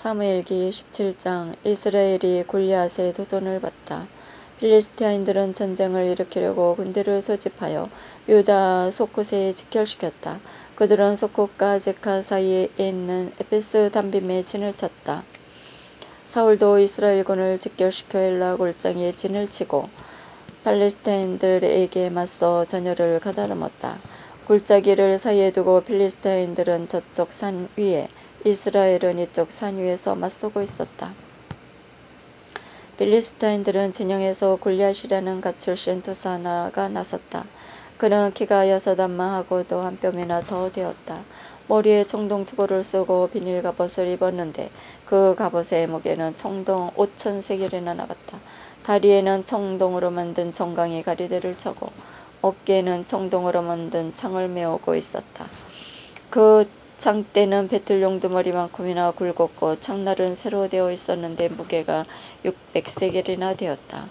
사무엘기 17장. 이스라엘이 골리앗의 도전을 받다. 필리스티아인들은 전쟁을 일으키려고 군대를 소집하여 유다 소콧에 직결시켰다. 그들은 소콧과 제카 사이에 있는 에베스 담빔에 진을 쳤다. 사울도 이스라엘군을 직결시켜 엘라 골짜기에 진을 치고 팔레스타인들에게 맞서 전열을 가다듬었다. 골짜기를 사이에 두고 필리스타인들은 저쪽 산 위에, 이스라엘은 이쪽 산 위에서 맞서고 있었다. 필리스타인들은 진영에서 골리앗이라는 갓 출신 투사 하나가 나섰다. 그는 키가 6안마하고도 한 뼘이나 더 되었다. 머리에 청동 투구를 쓰고 비닐 갑옷을 입었는데 그 갑옷의 무게는 청동 5,000세겔이나 나갔다. 다리에는 청동으로 만든 정강이 가리대를 차고 어깨에는 청동으로 만든 창을 메우고 있었다. 그 창대는 배틀용 두머리만큼이나 굵었고 창날은 새로 되어 있었는데 무게가 600세겔이나 되었다.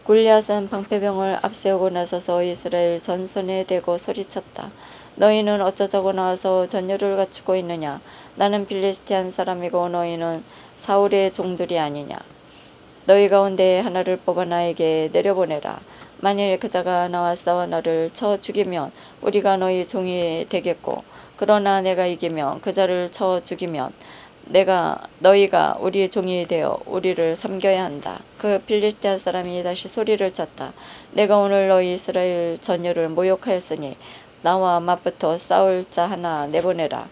골리앗은 방패병을 앞세우고 나서서 이스라엘 전선에 대고 소리쳤다. 너희는 어쩌자고 나와서 전열을 갖추고 있느냐? 나는 필리스티안 사람이고 너희는 사울의 종들이 아니냐? 너희 가운데 하나를 뽑아 나에게 내려보내라. 만일 그자가 나와서 나를 쳐 죽이면 우리가 너희 종이 되겠고, 그러나 내가 이기면 그자를 쳐 죽이면 너희가 우리 종이 되어 우리를 섬겨야 한다. 그 필리스티아 사람이 다시 소리를 쳤다. 내가 오늘 너희 이스라엘 전열을 모욕하였으니 나와 맞붙어 싸울 자 하나 내보내라.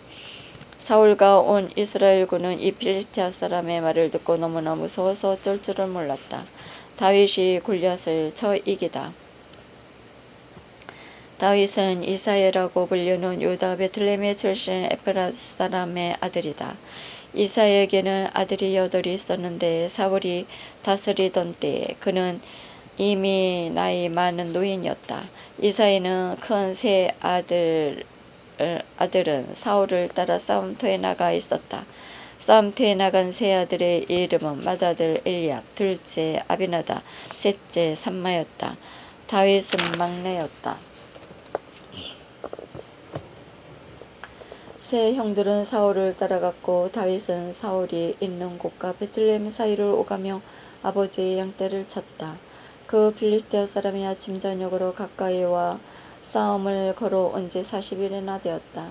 사울과 온 이스라엘군은 이 필리스티아 사람의 말을 듣고 너무나 무서워서 어쩔 줄을 몰랐다. 다윗이 골리앗을 쳐 이기다. 다윗은 이사야라고 불리는 유다 베틀레헴의 출신 에프라 사람의 아들이다. 이사야에게는 아들이 8이 있었는데 사울이 다스리던 때에 그는 이미 나이 많은 노인이었다. 이사야는 큰 세 아들은 사울을 따라 싸움터에 나가 있었다. 싸움터에 나간 세 아들의 이름은 맏아들 엘리압, 둘째 아비나답, 셋째 삼마였다. 다윗은 막내였다. 세 형들은 사울을 따라갔고 다윗은 사울이 있는 곳과 베틀레헴 사이를 오가며 아버지의 양떼를 쳤다. 그 필리스티아 사람이 아침 저녁으로 가까이 와 싸움을 걸어온 지 40일이나 되었다.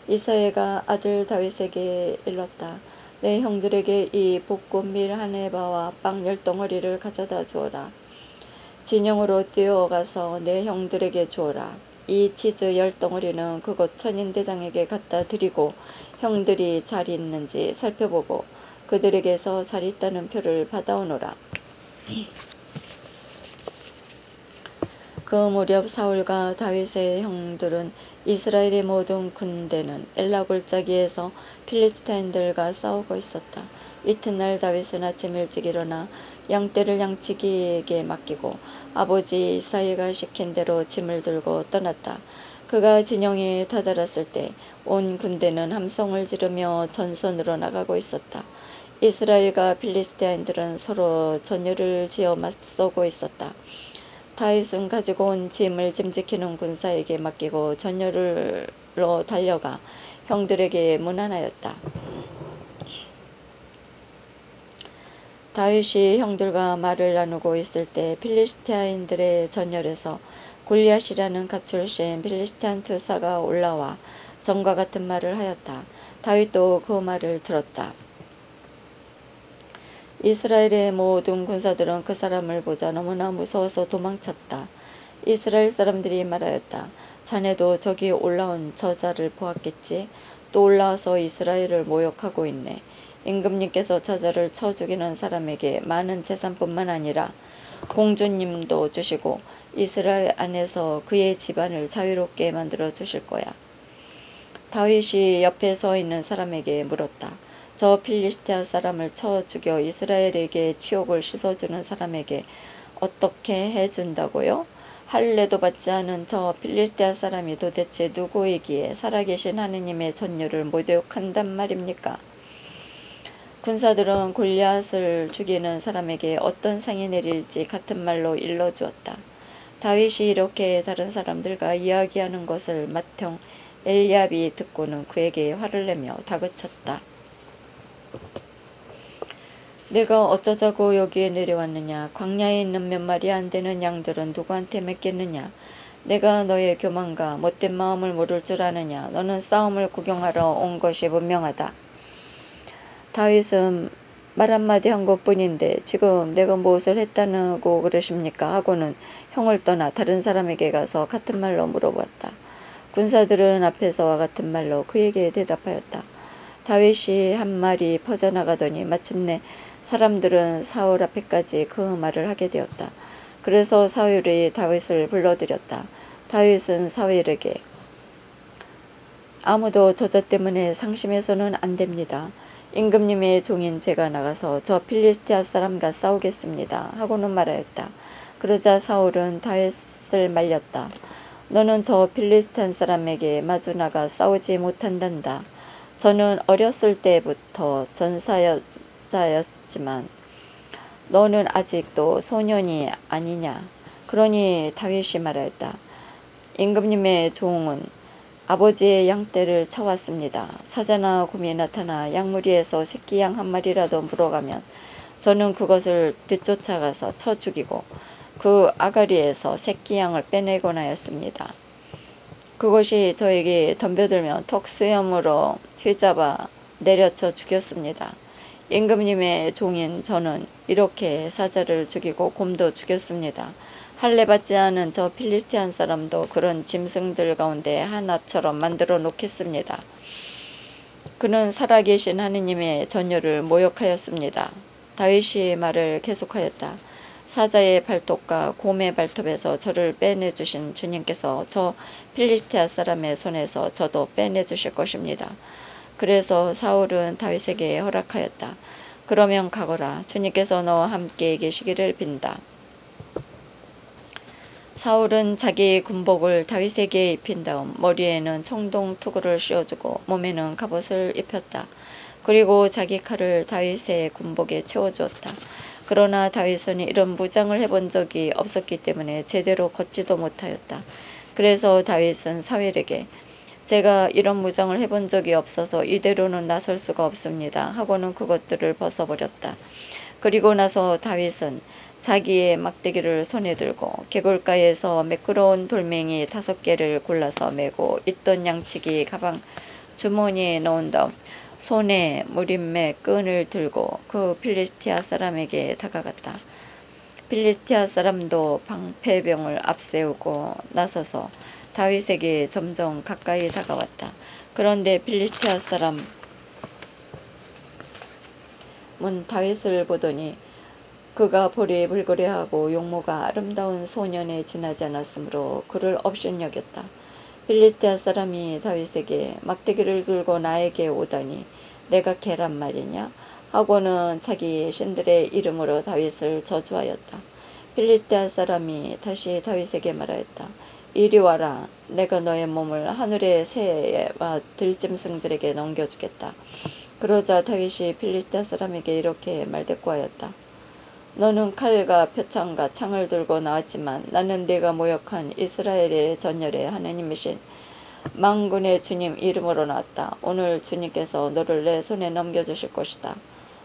이사야가 아들 다윗에게 일렀다. 내 형들에게 이 볶은 밀 한 에바와 빵 10덩어리를 가져다 주어라. 진영으로 뛰어가서 내 형들에게 주어라. 이 치즈 10덩어리는 그곳 천인대장에게 갖다 드리고 형들이 잘 있는지 살펴보고 그들에게서 잘 있다는 표를 받아오너라. 그 무렵 사울과 다윗의 형들은 이스라엘의 모든 군대는 엘라 골짜기에서 필리스타인들과 싸우고 있었다. 이튿날 다윗은 아침 일찍 일어나 양떼를 양치기에게 맡기고 아버지 이사야가 시킨 대로 짐을 들고 떠났다. 그가 진영에 다다랐을 때 온 군대는 함성을 지르며 전선으로 나가고 있었다. 이스라엘과 필리스타인들은 서로 전열을 지어 맞서고 있었다. 다윗은 가지고 온 짐을 짐지키는 군사에게 맡기고 전열로 달려가 형들에게 문안하였다. 다윗이 형들과 말을 나누고 있을 때 필리스티아인들의 전열에서 골리앗이라는 갓 출신 필리스티안 투사가 올라와 전과 같은 말을 하였다. 다윗도 그 말을 들었다. 이스라엘의 모든 군사들은 그 사람을 보자 너무나 무서워서 도망쳤다. 이스라엘 사람들이 말하였다. 자네도 저기 올라온 저자를 보았겠지? 또 올라와서 이스라엘을 모욕하고 있네. 임금님께서 저자를 쳐 죽이는 사람에게 많은 재산뿐만 아니라 공주님도 주시고 이스라엘 안에서 그의 집안을 자유롭게 만들어 주실 거야. 다윗이 옆에 서 있는 사람에게 물었다. 저 필리스티아 사람을 쳐 죽여 이스라엘에게 치욕을 씻어주는 사람에게 어떻게 해준다고요? 할례도 받지 않은 저 필리스티아 사람이 도대체 누구이기에 살아계신 하느님의 전열을 모욕한단 말입니까? 군사들은 골리앗을 죽이는 사람에게 어떤 상이 내릴지 같은 말로 일러주었다. 다윗이 이렇게 다른 사람들과 이야기하는 것을 맏형 엘리압이 듣고는 그에게 화를 내며 다그쳤다. 내가 어쩌자고 여기에 내려왔느냐? 광야에 있는 몇 마리 안 되는 양들은 누구한테 맡겠느냐? 내가 너의 교만과 못된 마음을 모를 줄 아느냐? 너는 싸움을 구경하러 온 것이 분명하다. 다윗은 말 한마디 한 것뿐인데 지금 내가 무엇을 했다고 그러십니까? 하고는 형을 떠나 다른 사람에게 가서 같은 말로 물어보았다. 군사들은 앞에서와 같은 말로 그에게 대답하였다. 다윗이 한 말이 퍼져나가더니 마침내 사람들은 사울 앞에까지 그 말을 하게 되었다. 그래서 사울이 다윗을 불러들였다. 다윗은 사울에게 아무도 저자 때문에 상심해서는 안 됩니다. 임금님의 종인 제가 나가서 저 필리스티아 사람과 싸우겠습니다. 하고는 말하였다. 그러자 사울은 다윗을 말렸다. 너는 저 필리스탄 사람에게 마주 나가 싸우지 못한단다. 저는 어렸을 때부터 전사자였지만 너는 아직도 소년이 아니냐. 그러니 다윗이 말하였다. 임금님의 종은 아버지의 양떼를 쳐왔습니다. 사자나 곰이 나타나 양무리에서 새끼 양 한 마리라도 물어가면 저는 그것을 뒤쫓아가서 쳐 죽이고 그 아가리에서 새끼 양을 빼내곤 하였습니다. 그것이 저에게 덤벼들면 턱 수염으로 휘잡아 내려쳐 죽였습니다. 임금님의 종인 저는 이렇게 사자를 죽이고 곰도 죽였습니다. 할례 받지 않은 저 필리스티안 사람도 그런 짐승들 가운데 하나처럼 만들어 놓겠습니다. 그는 살아계신 하느님의 전율을 모욕하였습니다. 다윗이 말을 계속하였다. 사자의 발톱과 곰의 발톱에서 저를 빼내주신 주님께서 저 필리스티아 사람의 손에서 저도 빼내주실 것입니다. 그래서 사울은 다윗에게 허락하였다. 그러면 가거라. 주님께서 너와 함께 계시기를 빈다. 사울은 자기 군복을 다윗에게 입힌 다음 머리에는 청동 투구를 씌워주고 몸에는 갑옷을 입혔다. 그리고 자기 칼을 다윗의 군복에 채워주었다. 그러나 다윗은 이런 무장을 해본 적이 없었기 때문에 제대로 걷지도 못하였다. 그래서 다윗은 사울에게 제가 이런 무장을 해본 적이 없어서 이대로는 나설 수가 없습니다. 하고는 그것들을 벗어버렸다. 그리고 나서 다윗은 자기의 막대기를 손에 들고 개굴가에서 매끄러운 돌멩이 5개를 골라서 메고 있던 양치기 가방 주머니에 넣은 다음 손에 무림매 끈을 들고 그 필리스티아 사람에게 다가갔다. 필리스티아 사람도 방패병을 앞세우고 나서서 다윗에게 점점 가까이 다가왔다. 그런데 필리스티아 사람은 다윗을 보더니 그가 볼이 불그레하고 용모가 아름다운 소년에 지나지 않았으므로 그를 업신여겼다. 필리스티아 사람이 다윗에게 막대기를 들고 나에게 오다니 내가 개란 말이냐? 하고는 자기 신들의 이름으로 다윗을 저주하였다. 필리스티아 사람이 다시 다윗에게 말하였다. 이리 와라. 내가 너의 몸을 하늘의 새와 들짐승들에게 넘겨주겠다. 그러자 다윗이 필리스티아 사람에게 이렇게 말대꾸하였다. 너는 칼과 표창과 창을 들고 나왔지만 나는 네가 모욕한 이스라엘의 전열의 하나님이신 만군의 주님 이름으로 나왔다. 오늘 주님께서 너를 내 손에 넘겨주실 것이다.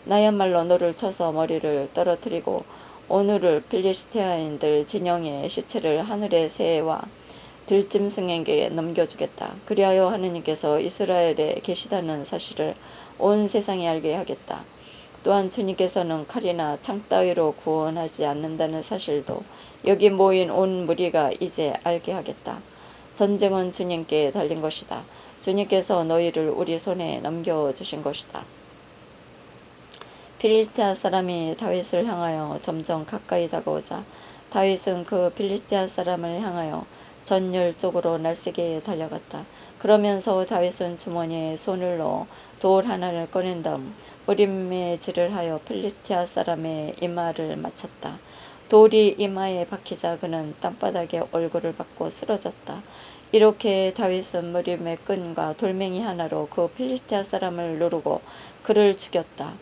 나야말로 너를 쳐서 머리를 떨어뜨리고 오늘을 필리스티아인들 진영의 시체를 하늘의 새와 들짐승에게 넘겨주겠다. 그리하여 하느님께서 이스라엘에 계시다는 사실을 온 세상에 알게 하겠다. 또한 주님께서는 칼이나 창 따위로 구원하지 않는다는 사실도 여기 모인 온 무리가 이제 알게 하겠다. 전쟁은 주님께 달린 것이다. 주님께서 너희를 우리 손에 넘겨주신 것이다. 필리스티아 사람이 다윗을 향하여 점점 가까이 다가오자 다윗은 그 필리스티아 사람을 향하여 전열 쪽으로 날쌔게 달려갔다. 그러면서 다윗은 주머니에 손을 넣어 돌 하나를 꺼낸 다음 무림매질을 하여 필리스티아 사람의 이마를 맞췄다. 돌이 이마에 박히자 그는 땅바닥에 얼굴을 받고 쓰러졌다. 이렇게 다윗은 무림의 끈과 돌멩이 하나로 그 필리스티아 사람을 누르고 그를 죽였다.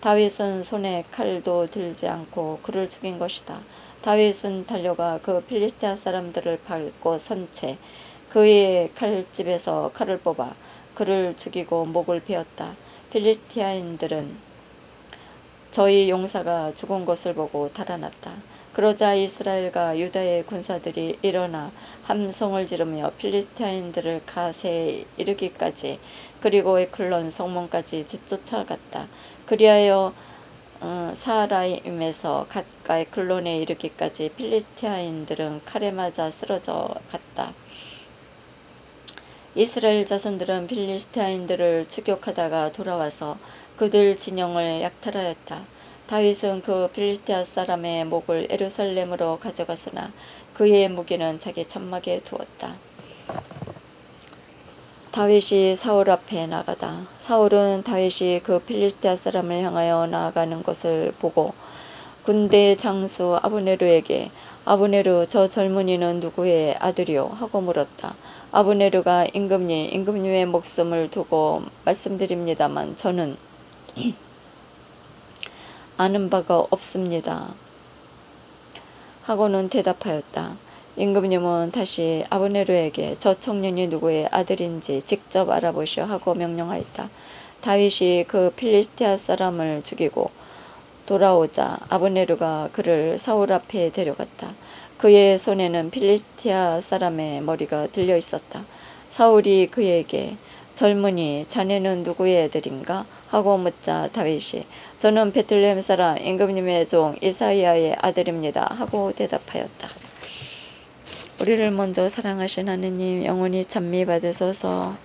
다윗은 손에 칼도 들지 않고 그를 죽인 것이다. 다윗은 달려가 그 필리스티아 사람들을 밟고 선 채 그의 칼집에서 칼을 뽑아 그를 죽이고 목을 베었다. 필리스티아인들은 저희 용사가 죽은 것을 보고 달아났다. 그러자 이스라엘과 유다의 군사들이 일어나 함성을 지르며 필리스타인들을 가세에 이르기까지 그리고 에클론 성문까지 뒤쫓아갔다. 그리하여 사하라임에서 가까이 에클론에 이르기까지 필리스타인들은 칼에 맞아 쓰러져 갔다. 이스라엘 자손들은 필리스타인들을 추격하다가 돌아와서 그들 진영을 약탈하였다. 다윗은 그 필리스타 사람의 목을 예루살렘으로 가져갔으나 그의 무기는 자기 천막에 두었다. 다윗이 사울 앞에 나가다. 사울은 다윗이 그 필리스타 사람을 향하여 나아가는 것을 보고 군대 장수 아브네르에게 아브네르 저 젊은이는 누구의 아들이요? 하고 물었다. 아브네르가 임금님의 목숨을 두고 말씀드립니다만 저는 아는 바가 없습니다. 하고는 대답하였다. 임금님은 다시 아브네르에게 저 청년이 누구의 아들인지 직접 알아보시오 하고 명령하였다. 다윗이 그 필리스티아 사람을 죽이고 돌아오자 아브네르가 그를 사울 앞에 데려갔다. 그의 손에는 필리스티아 사람의 머리가 들려 있었다. 사울이 그에게 젊은이 자네는 누구의 아들인가? 하고 묻자 다윗이 저는 베들레헴 사람 임금님의 종 이사야의 아들입니다. 하고 대답하였다. 우리를 먼저 사랑하신 하느님 영원히 찬미 받으소서.